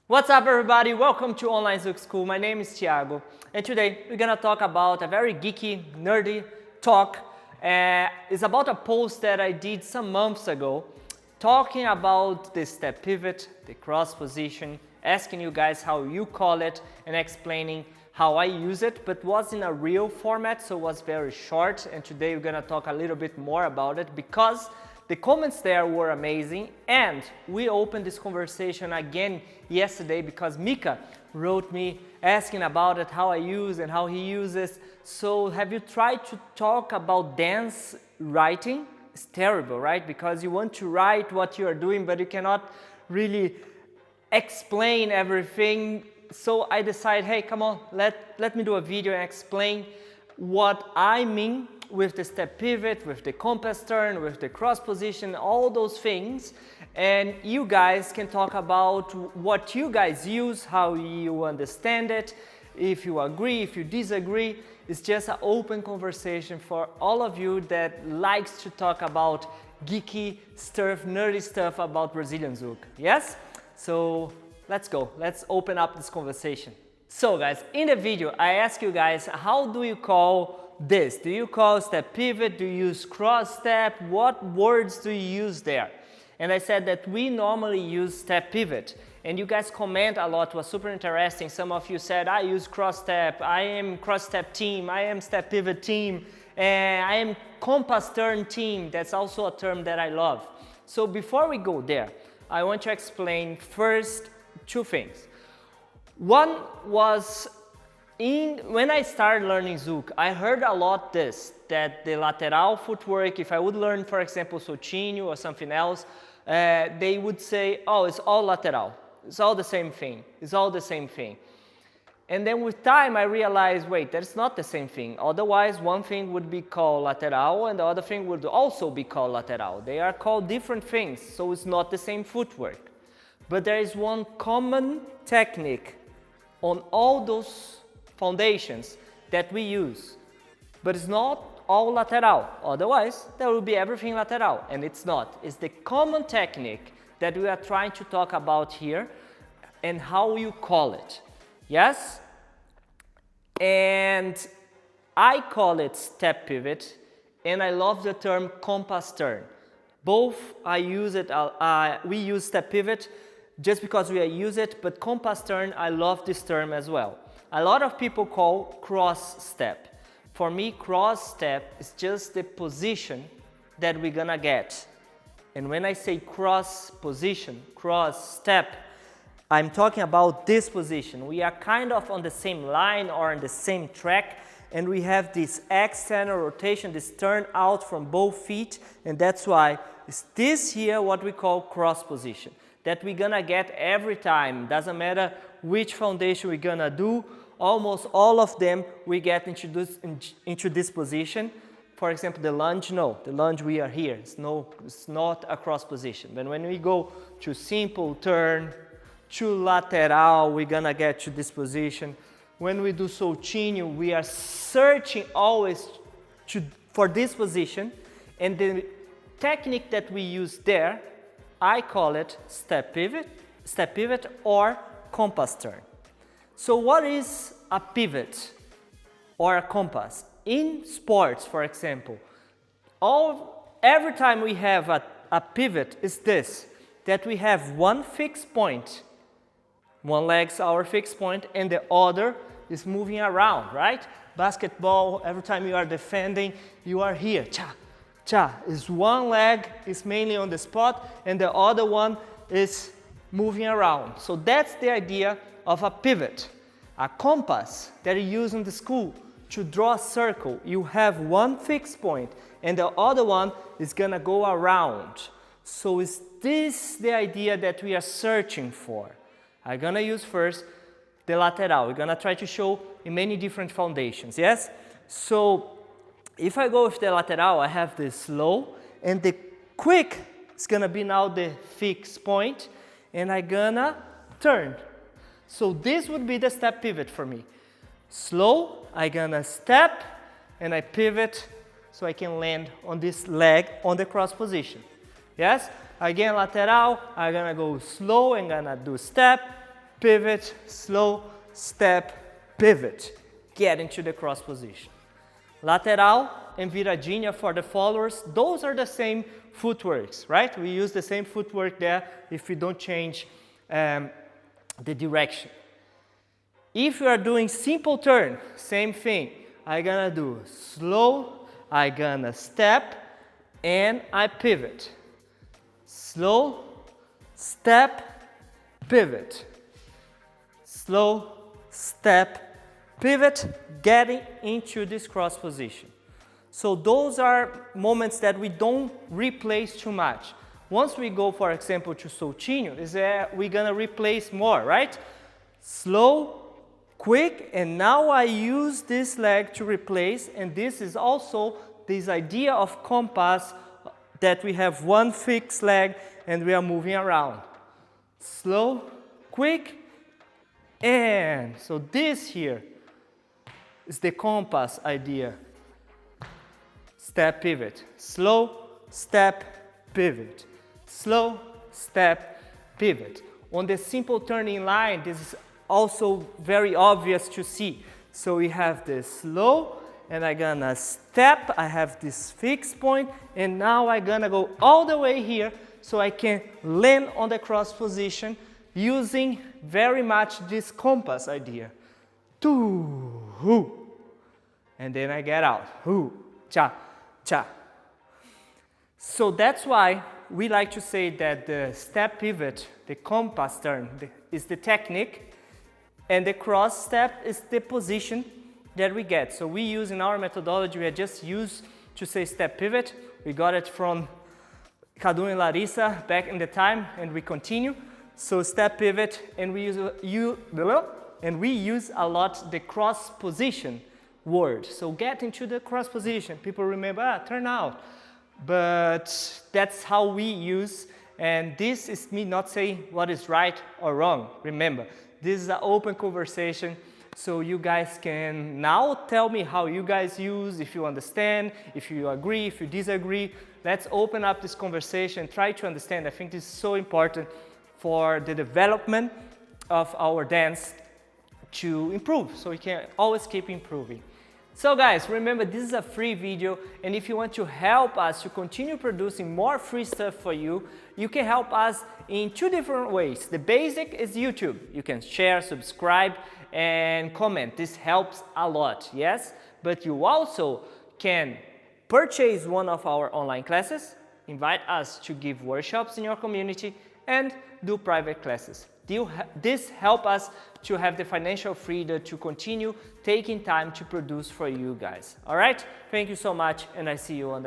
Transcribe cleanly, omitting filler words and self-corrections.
What's up everybody, welcome to Online Zouk School. My name is Thiago and today we're gonna talk about a very geeky, nerdy talk. It's about a post that I did some months ago talking about the step pivot, the cross position, asking you guys how you call it and explaining how I use it, but was in a real format, so it was very short, and today we're gonna talk a little bit more about it because the comments there were amazing, and we opened this conversation again yesterday because Mika wrote me asking about it, how I use and how he uses. So have you tried to talk about dance writing? It's terrible, right? Because you want to write what you are doing, but you cannot really explain everything. So I decided, hey, come on, let me do a video and explain what I mean with the step pivot, with the compass turn, with the cross position, all those things. And you guys can talk about what you guys use, how you understand it, if you agree, if you disagree. It's just an open conversation for all of you that likes to talk about geeky stuff, nerdy stuff about Brazilian Zouk. Yes? So let's go. Let's open up this conversation. So guys, in the video, I ask you guys, how do you call this? Do you call step pivot? Do you use cross step? What words do you use there? And I said that we normally use step pivot. And you guys comment a lot, was super interesting. Some of you said, I use cross step, I am cross step team, I am step pivot team, and I am compass turn team. That's also a term that I love. So before we go there, I want to explain first two things. One was when I started learning Zouk, I heard a lot that the lateral footwork, if I would learn, for example, Sotinho or something else, they would say, oh, it's all lateral. It's all the same thing. It's all the same thing. And then with time, I realized, wait, that's not the same thing. Otherwise, one thing would be called lateral and the other thing would also be called lateral. They are called different things, so it's not the same footwork. But there is one common technique on all those foundations that we use, but it's not all lateral. Otherwise, there will be everything lateral, and it's not. It's the common technique that we are trying to talk about here and how you call it. Yes? And I call it step pivot, and I love the term compass turn. Both I use it, we use step pivot just because we use it, but compass turn, I love this term as well. A lot of people call cross step. For me, cross step is just the position that we're gonna get. And when I say cross position, cross step, I'm talking about this position. We are kind of on the same line or on the same track, and we have this external rotation, this turn out from both feet, and that's why it's this here what we call cross position, that we're gonna get every time. Doesn't matter which foundation we're gonna do, almost all of them we get introduced into this position. For example, the lunge, no, the lunge we are here, it's not a cross position. But when we go to simple turn, to lateral, we're gonna get to this position. When we do Sotinho, we are searching always for this position, and the technique that we use there, I call it step pivot or compass turn. So what is a pivot or a compass? In sports, for example, every time we have a pivot is this, that we have one fixed point. One leg's our fixed point and the other is moving around, right? Basketball, every time you are defending, you are here, cha, cha. Is one leg is mainly on the spot and the other one is moving around. So that's the idea of a pivot. A compass that you use in the school to draw a circle. You have one fixed point and the other one is gonna go around. So is this the idea that we are searching for? I'm gonna use first the lateral. We're gonna try to show in many different foundations, yes? So if I go with the lateral, I have the slow and the quick is gonna be now the fixed point and I'm gonna turn. So this would be the step pivot for me. Slow, I'm gonna step and I pivot so I can land on this leg on the cross position. Yes? Again, lateral, I'm gonna go slow and gonna do step, pivot, slow, step, pivot. Get into the cross position. Lateral and viradinha for the followers, those are the same footworks, right? We use the same footwork there if we don't change the direction. If you are doing simple turn, same thing. I'm gonna do slow, I'm gonna step, and I pivot. Slow, step, pivot. Slow, step, pivot, getting into this cross position. So those are moments that we don't replace too much. Once we go, for example, to soltinho, we're gonna replace more, right? Slow, quick, and now I use this leg to replace, and this is also this idea of compass that we have one fixed leg and we are moving around. Slow, quick, and so this here is the compass idea. Step, pivot, slow, step, pivot, slow, step, pivot. On the simple turning line, this is also very obvious to see. So we have this slow, and I'm gonna step, I have this fixed point, and now I'm gonna go all the way here so I can land on the cross position using very much this compass idea. Two, hoo. And then I get out, hoo, cha, cha. So that's why we like to say that the step pivot, the compass turn, is the technique, and the cross step is the position that we get. So we use in our methodology, we just used to say step pivot. We got it from Cadu and Larissa back in the time, and we continue. So step pivot, and we use a lot the cross position word. So get into the cross position. People remember, turn out. But that's how we use, and this is me not saying what is right or wrong. Remember, this is an open conversation, so you guys can now tell me how you guys use, if you understand, if you agree, if you disagree. Let's open up this conversation, try to understand. I think this is so important for the development of our dance to improve, so we can always keep improving. So guys, remember, this is a free video, and if you want to help us to continue producing more free stuff for you, you can help us in two different ways. The basic is YouTube. You can share, subscribe, and comment. This helps a lot, yes? But you also can purchase one of our online classes, invite us to give workshops in your community, and do private classes. This helps us to have the financial freedom to continue taking time to produce for you guys. All right? Thank you so much, and I see you on the